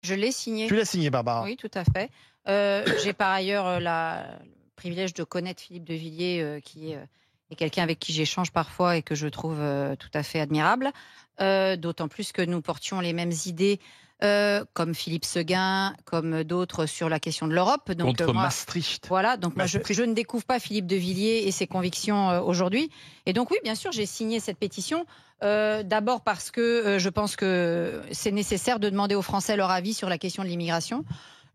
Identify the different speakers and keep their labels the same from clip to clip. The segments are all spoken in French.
Speaker 1: Je l'ai signé.
Speaker 2: Tu l'as signé, Barbara?
Speaker 1: Oui, tout à fait. J'ai par ailleurs le privilège de connaître Philippe de Villiers, qui est quelqu'un avec qui j'échange parfois et que je trouve tout à fait admirable. D'autant plus que nous portions les mêmes idées, comme Philippe Séguin, comme d'autres sur la question de l'Europe.
Speaker 2: Contre Maastricht.
Speaker 1: Voilà, donc moi je ne découvre pas Philippe de Villiers et ses convictions aujourd'hui. Et donc oui, bien sûr, j'ai signé cette pétition. D'abord parce que je pense que c'est nécessaire de demander aux Français leur avis sur la question de l'immigration.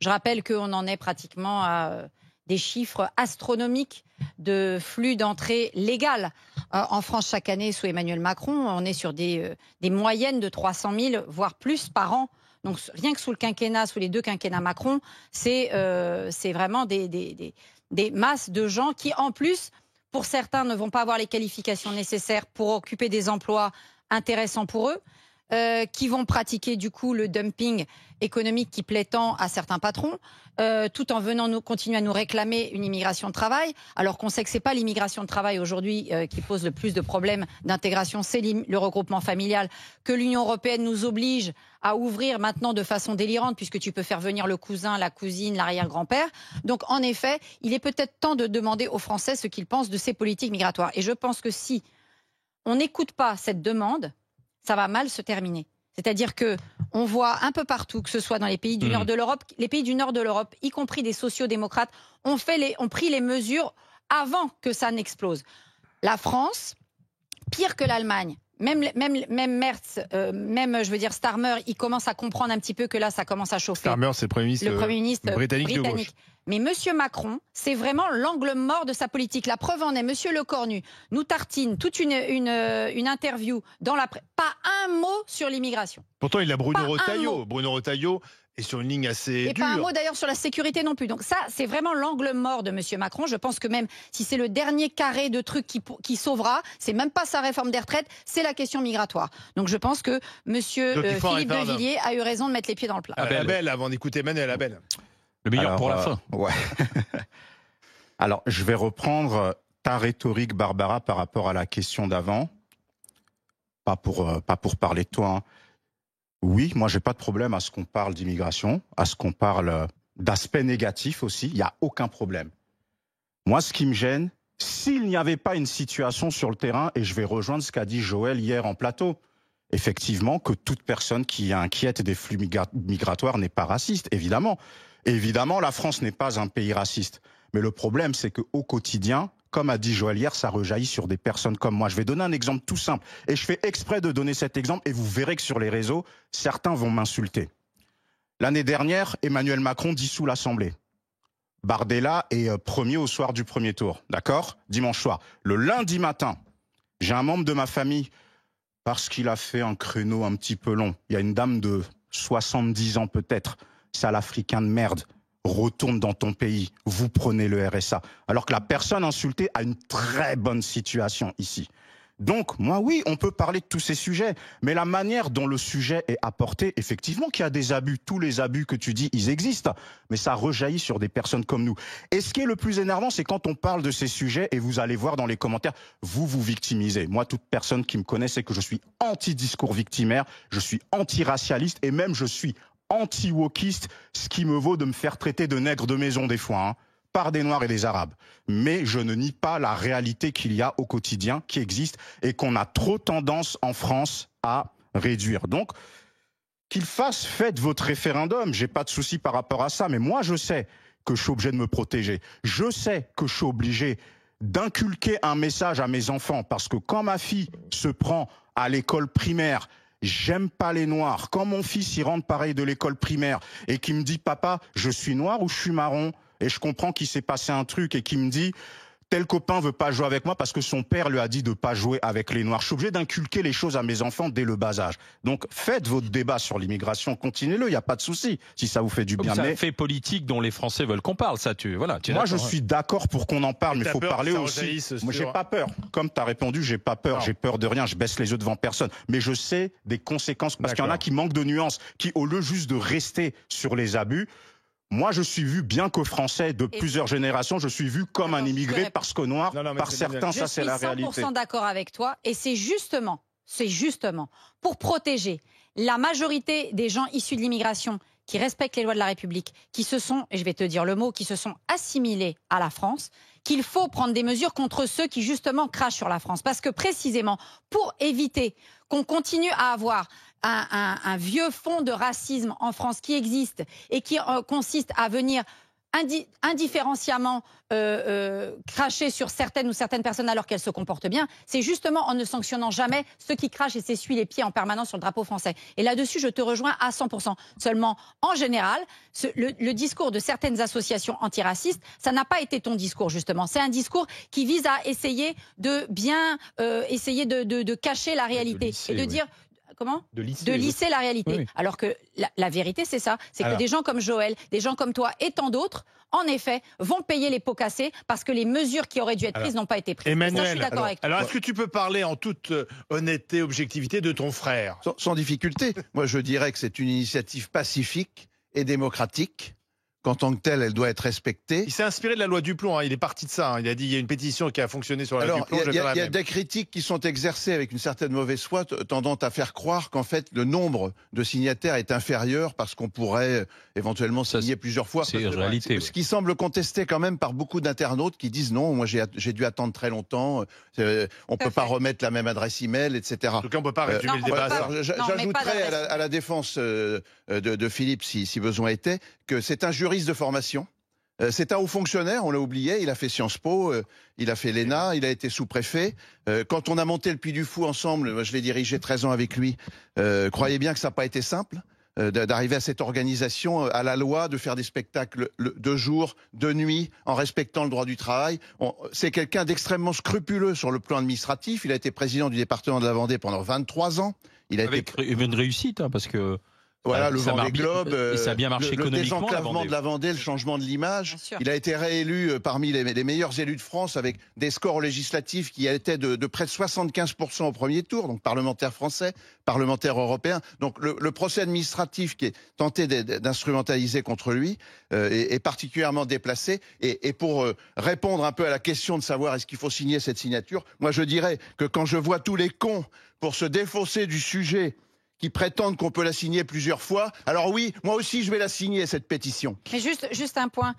Speaker 1: Je rappelle qu'on en est pratiquement à des chiffres astronomiques de flux d'entrée légales en France chaque année sous Emmanuel Macron. On est sur des moyennes de 300 000, voire plus par an. Donc rien que sous le quinquennat, sous les 2 quinquennats Macron, c'est vraiment des masses de gens qui, en plus, pour certains, ne vont pas avoir les qualifications nécessaires pour occuper des emplois intéressants pour eux, qui vont pratiquer du coup le dumping économique qui plaît tant à certains patrons, tout en venant continuer à nous réclamer une immigration de travail, alors qu'on sait que c'est pas l'immigration de travail aujourd'hui qui pose le plus de problèmes d'intégration, c'est le regroupement familial, que l'Union européenne nous oblige à ouvrir maintenant de façon délirante, puisque tu peux faire venir le cousin, la cousine, l'arrière-grand-père. Donc en effet, il est peut-être temps de demander aux Français ce qu'ils pensent de ces politiques migratoires. Et je pense que si on n'écoute pas cette demande, ça va mal se terminer. C'est-à-dire que on voit un peu partout, que ce soit dans les pays du nord de l'Europe, les pays du nord de l'Europe, y compris des sociaux-démocrates, ont pris les mesures avant que ça n'explose. La France, pire que l'Allemagne, même Merz, même je veux dire Starmer, il commence à comprendre un petit peu que là, ça commence à chauffer.
Speaker 2: Starmer, c'est le Premier ministre britannique de gauche.
Speaker 1: Mais Monsieur Macron, c'est vraiment l'angle mort de sa politique. La preuve en est, Monsieur Lecornu nous tartine toute une interview dans la presse. Pas un mot sur l'immigration.
Speaker 2: Pourtant, il a Bruno Retailleau. Bruno Retailleau est sur une ligne assez dure.
Speaker 1: Et pas un mot d'ailleurs sur la sécurité non plus. Donc ça, c'est vraiment l'angle mort de Monsieur Macron. Je pense que même si c'est le dernier carré de trucs qui sauvera, c'est même pas sa réforme des retraites, c'est la question migratoire. Donc je pense que Monsieur Philippe de Villiers a eu raison de mettre les pieds dans le plat.
Speaker 2: Abel, avant d'écouter Manuel, Abel.
Speaker 3: Le meilleur pour la fin.
Speaker 4: Ouais. Alors, je vais reprendre ta rhétorique, Barbara, par rapport à la question d'avant. Pas pour parler de toi. Hein. Oui, moi, j'ai pas de problème à ce qu'on parle d'immigration, à ce qu'on parle d'aspects négatifs aussi. Il n'y a aucun problème. Moi, ce qui me gêne, s'il n'y avait pas une situation sur le terrain, et je vais rejoindre ce qu'a dit Joël hier en plateau, effectivement, que toute personne qui est inquiète des flux migratoires n'est pas raciste, évidemment. Évidemment, la France n'est pas un pays raciste. Mais le problème, c'est qu'au quotidien, comme a dit Joël hier, ça rejaillit sur des personnes comme moi. Je vais donner un exemple tout simple. Et je fais exprès de donner cet exemple et vous verrez que sur les réseaux, certains vont m'insulter. L'année dernière, Emmanuel Macron dissout l'Assemblée. Bardella est premier au soir du premier tour. D'accord? Dimanche soir. Le lundi matin, j'ai un membre de ma famille, parce qu'il a fait un créneau un petit peu long. Il y a une dame de 70 ans peut-être. Sale africain de merde, retourne dans ton pays, vous prenez le RSA. Alors que la personne insultée a une très bonne situation ici. Donc, moi, oui, on peut parler de tous ces sujets, mais la manière dont le sujet est apporté, effectivement qu'il y a des abus, tous les abus que tu dis, ils existent, mais ça rejaillit sur des personnes comme nous. Et ce qui est le plus énervant, c'est quand on parle de ces sujets, et vous allez voir dans les commentaires, vous victimisez. Moi, toute personne qui me connaît sait que je suis anti-discours victimaire, je suis anti-racialiste, et même je suis anti-wokiste, ce qui me vaut de me faire traiter de nègre de maison des fois, hein, par des Noirs et des Arabes. Mais je ne nie pas la réalité qu'il y a au quotidien, qui existe, et qu'on a trop tendance en France à réduire. Donc, faites votre référendum, j'ai pas de souci par rapport à ça, mais moi je sais que je suis obligé de me protéger. Je sais que je suis obligé d'inculquer un message à mes enfants, parce que quand ma fille se prend à l'école primaire, j'aime pas les noirs. Quand mon fils il rentre pareil de l'école primaire et qui me dit papa, je suis noir ou je suis marron, et je comprends qu'il s'est passé un truc et qui me dit tel copain veut pas jouer avec moi parce que son père lui a dit de pas jouer avec les noirs. Je suis obligé d'inculquer les choses à mes enfants dès le bas âge. Donc faites votre débat sur l'immigration, continuez-le, il y a pas de souci si ça vous fait du bien.
Speaker 3: C'est un fait politique dont les Français veulent qu'on parle, ça
Speaker 4: Moi je suis d'accord pour qu'on en parle, mais il faut parler aussi. Moi j'ai pas peur. Comme tu as répondu, j'ai pas peur, j'ai peur de rien, je baisse les yeux devant personne, mais je sais des conséquences parce qu'il y en a qui manquent de nuances, qui au lieu juste de rester sur les abus. Moi, je suis vu, bien que français de plusieurs générations, je suis vu comme un immigré parce que noir, par certains, ça c'est la réalité.
Speaker 1: Je suis 100% d'accord avec toi, et c'est justement pour protéger la majorité des gens issus de l'immigration qui respectent les lois de la République, qui se sont, et je vais te dire le mot, qui se sont assimilés à la France, qu'il faut prendre des mesures contre ceux qui justement crachent sur la France. Parce que précisément, pour éviter qu'on continue à avoir un vieux fond de racisme en France qui existe et qui consiste à venir indifférenciamment cracher sur certaines personnes alors qu'elles se comportent bien, c'est justement en ne sanctionnant jamais ceux qui crachent et s'essuient les pieds en permanence sur le drapeau français. Et là-dessus, je te rejoins à 100%. Seulement, en général, le discours de certaines associations antiracistes, ça n'a pas été ton discours, justement. C'est un discours qui vise à essayer de bien de cacher la réalité et de dire... Comment ? De lisser la réalité. Oui. Alors que la vérité, c'est ça. C'est que des gens comme Joël, des gens comme toi et tant d'autres, en effet, vont payer les pots cassés parce que les mesures qui auraient dû être prises n'ont pas été prises.
Speaker 2: Emmanuel,
Speaker 1: ça, je suis d'accord avec toi.
Speaker 2: Alors, est-ce que tu peux parler en toute honnêteté, objectivité de ton frère ?
Speaker 5: Sans difficulté. Moi, je dirais que c'est une initiative pacifique et démocratique. Qu'en tant que telle, elle doit être respectée.
Speaker 2: Il s'est inspiré de la loi Duplon, il est parti de ça. Il a dit il y a une pétition qui a fonctionné sur la loi Duplon.
Speaker 5: Il y a des critiques qui sont exercées avec une certaine mauvaise foi, tendant à faire croire qu'en fait le nombre de signataires est inférieur parce qu'on pourrait éventuellement signer plusieurs fois.
Speaker 3: C'est une réalité.
Speaker 5: Ce qui semble contesté quand même par beaucoup d'internautes qui disent non, moi j'ai dû attendre très longtemps, on ne peut pas remettre la même adresse email, etc.
Speaker 2: En tout cas, on ne peut pas résumer le débat.
Speaker 5: J'ajouterais à la défense de Philippe, si besoin était, que c'est un juriste de formation. C'est un haut fonctionnaire, on l'a oublié, il a fait Sciences Po, il a fait l'ENA, il a été sous-préfet. Quand on a monté le Puy du Fou ensemble, je l'ai dirigé 13 ans avec lui, croyez bien que ça n'a pas été simple d'arriver à cette organisation, à la loi, de faire des spectacles de jour, de nuit, en respectant le droit du travail. C'est quelqu'un d'extrêmement scrupuleux sur le plan administratif, il a été président du département de la Vendée pendant 23 ans.
Speaker 3: Avec une réussite, parce que...
Speaker 5: Voilà, le Vendée Globe,
Speaker 3: ça a bien marché économiquement,
Speaker 5: le désenclavement de la Vendée, le changement de l'image. Il a été réélu parmi les meilleurs élus de France avec des scores législatifs qui étaient de près de 75% au premier tour, donc parlementaire français, parlementaire européen. Donc le procès administratif qui est tenté d'instrumentaliser contre lui est particulièrement déplacé. Et pour répondre un peu à la question de savoir est-ce qu'il faut signer cette signature, moi je dirais que quand je vois tous les cons pour se défausser du sujet qui prétendent qu'on peut la signer plusieurs fois. Alors oui, moi aussi je vais la signer, cette pétition.
Speaker 1: Mais juste un point.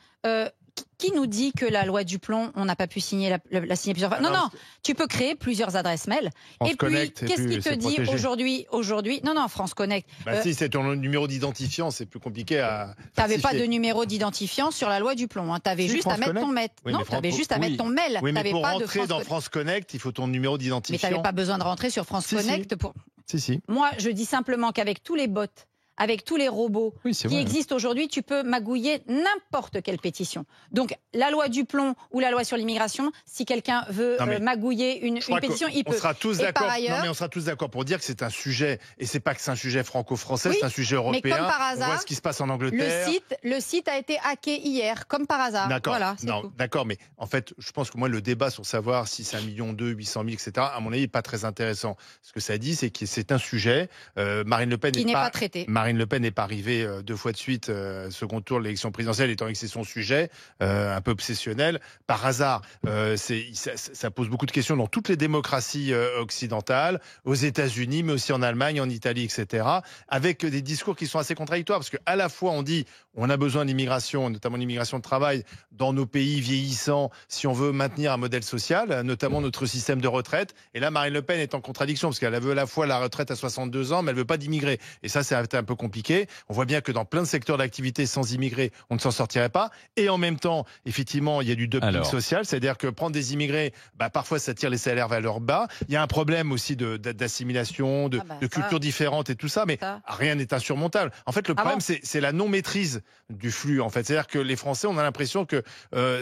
Speaker 1: Qui nous dit que la loi Duplon, on n'a pas pu signer la signer plusieurs fois ? Non, tu peux créer plusieurs adresses mail.
Speaker 2: France
Speaker 1: et
Speaker 2: Connect,
Speaker 1: puis, qu'est-ce qui te dit aujourd'hui ? Non, France Connect.
Speaker 2: Si c'est ton numéro d'identifiant, c'est plus compliqué à...
Speaker 1: Tu n'avais pas de numéro d'identifiant sur la loi Duplon. Tu avais juste à mettre ton mail. Non, tu avais juste à mettre ton mail.
Speaker 2: Oui, mais pour rentrer dans France Connect, il faut ton numéro d'identifiant.
Speaker 1: Mais tu n'avais pas besoin de rentrer sur France Connect pour...
Speaker 2: Si.
Speaker 1: Moi, je dis simplement qu'avec tous les bots, avec tous les robots qui existent aujourd'hui, tu peux magouiller n'importe quelle pétition. Donc, la loi Duplon ou la loi sur l'immigration, si quelqu'un veut magouiller une pétition, il peut.
Speaker 2: On sera tous d'accord.
Speaker 1: Ailleurs...
Speaker 2: Non, mais on sera tous d'accord pour dire que c'est un sujet, et c'est pas que c'est un sujet franco-français, c'est un sujet européen.
Speaker 1: Mais comme par hasard,
Speaker 2: on voit ce qui se passe en Angleterre.
Speaker 1: Le site a été hacké hier, comme par hasard.
Speaker 2: D'accord.
Speaker 1: Voilà,
Speaker 2: d'accord, mais en fait, je pense que moi, le débat sur savoir si c'est 1,2 million, 800 000, etc., à mon avis, n'est pas très intéressant. Ce que ça dit, c'est que c'est un sujet. Marine Le Pen
Speaker 1: qui n'est pas traité.
Speaker 2: Marine Le Pen n'est pas arrivée 2 fois de suite, second tour de l'élection présidentielle, étant donné que c'est son sujet, un peu obsessionnel. Par hasard, ça pose beaucoup de questions dans toutes les démocraties occidentales, aux États-Unis, mais aussi en Allemagne, en Italie, etc., avec des discours qui sont assez contradictoires, parce qu'à la fois on dit on a besoin d'immigration, notamment l'immigration de travail, dans nos pays vieillissants, si on veut maintenir un modèle social, notamment notre système de retraite. Et là, Marine Le Pen est en contradiction, parce qu'elle veut à la fois la retraite à 62 ans, mais elle veut pas d'immigrer. Et ça, c'est un peu compliqué. On voit bien que dans plein de secteurs d'activité, sans immigrés, on ne s'en sortirait pas. Et en même temps, effectivement, il y a du dumping social, c'est-à-dire que prendre des immigrés, parfois ça tire les salaires vers leur bas. Il y a un problème aussi d'assimilation, de cultures différentes et tout ça, mais rien n'est insurmontable. En fait, le problème, c'est la non-maîtrise du flux. En fait, c'est-à-dire que les Français, on a l'impression que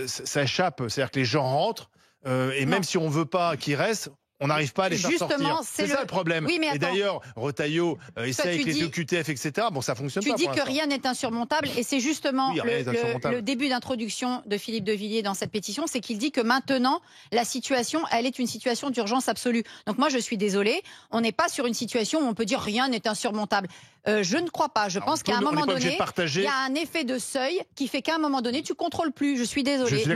Speaker 2: ça échappe. C'est-à-dire que les gens rentrent, et même si on veut pas qu'ils restent, on n'arrive pas à les faire sortir. C'est ça le problème.
Speaker 1: Oui, mais
Speaker 2: et d'ailleurs, Retailleau essaie avec les deux QTF, etc. Bon, ça fonctionne pas.
Speaker 1: Tu dis que rien n'est insurmontable, et c'est justement le début d'introduction de Philippe de Villiers dans cette pétition, c'est qu'il dit que maintenant, la situation, elle est une situation d'urgence absolue. Donc moi, je suis désolée, on n'est pas sur une situation où on peut dire rien n'est insurmontable. Je ne crois pas. Je pense qu'à un moment donné, il y a un effet de seuil qui fait qu'à un moment donné, tu contrôles plus. Je suis désolée. Le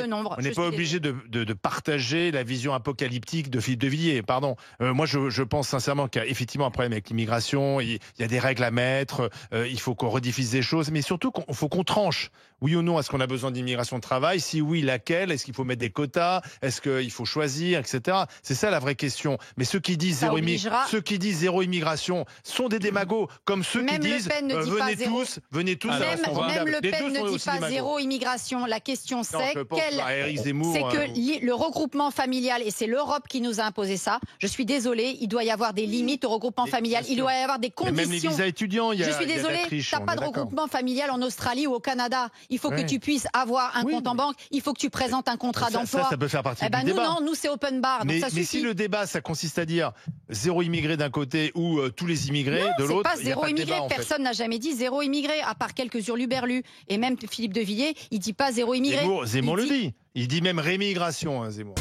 Speaker 1: nombre.
Speaker 2: On n'est pas obligé de partager la vision apocalyptique apocalyptique de Philippe de Villiers, pardon. Moi, je pense sincèrement qu'il y a effectivement un problème avec l'immigration, il y a des règles à mettre, il faut qu'on rediffuse des choses, mais surtout qu'il faut qu'on tranche. Oui ou non, est-ce qu'on a besoin d'immigration de travail? Si oui, laquelle? Est-ce qu'il faut mettre des quotas? Est-ce qu'il faut choisir, etc. C'est ça la vraie question. Mais ceux qui disent zéro immigration sont des démagos, comme ceux qui disent venez tous.
Speaker 1: Même Le Pen ne dit pas zéro immigration. La question c'est que le regroupement familial, et c'est l'Europe qui nous a imposé ça. Je suis désolée, il doit y avoir des limites au regroupement familial. Il doit y avoir des conditions.
Speaker 2: Même les visas étudiants, je suis désolée,
Speaker 1: t'as pas de regroupement familial en Australie ou au Canada. Il faut que tu puisses avoir un compte en banque. Il faut que tu présentes un contrat d'emploi.
Speaker 2: Ça peut faire partie du débat.
Speaker 1: Nous c'est open bar.
Speaker 2: Mais si le débat, ça consiste à dire zéro immigré d'un côté ou tous les immigrés de l'autre,
Speaker 1: c'est pas zéro immigré. Personne n'a jamais dit zéro immigré, à part quelques hurluberlus. Et même Philippe de Villiers, il dit pas zéro immigré.
Speaker 2: Zemmour le dit. Il dit même rémigration, Zemmour.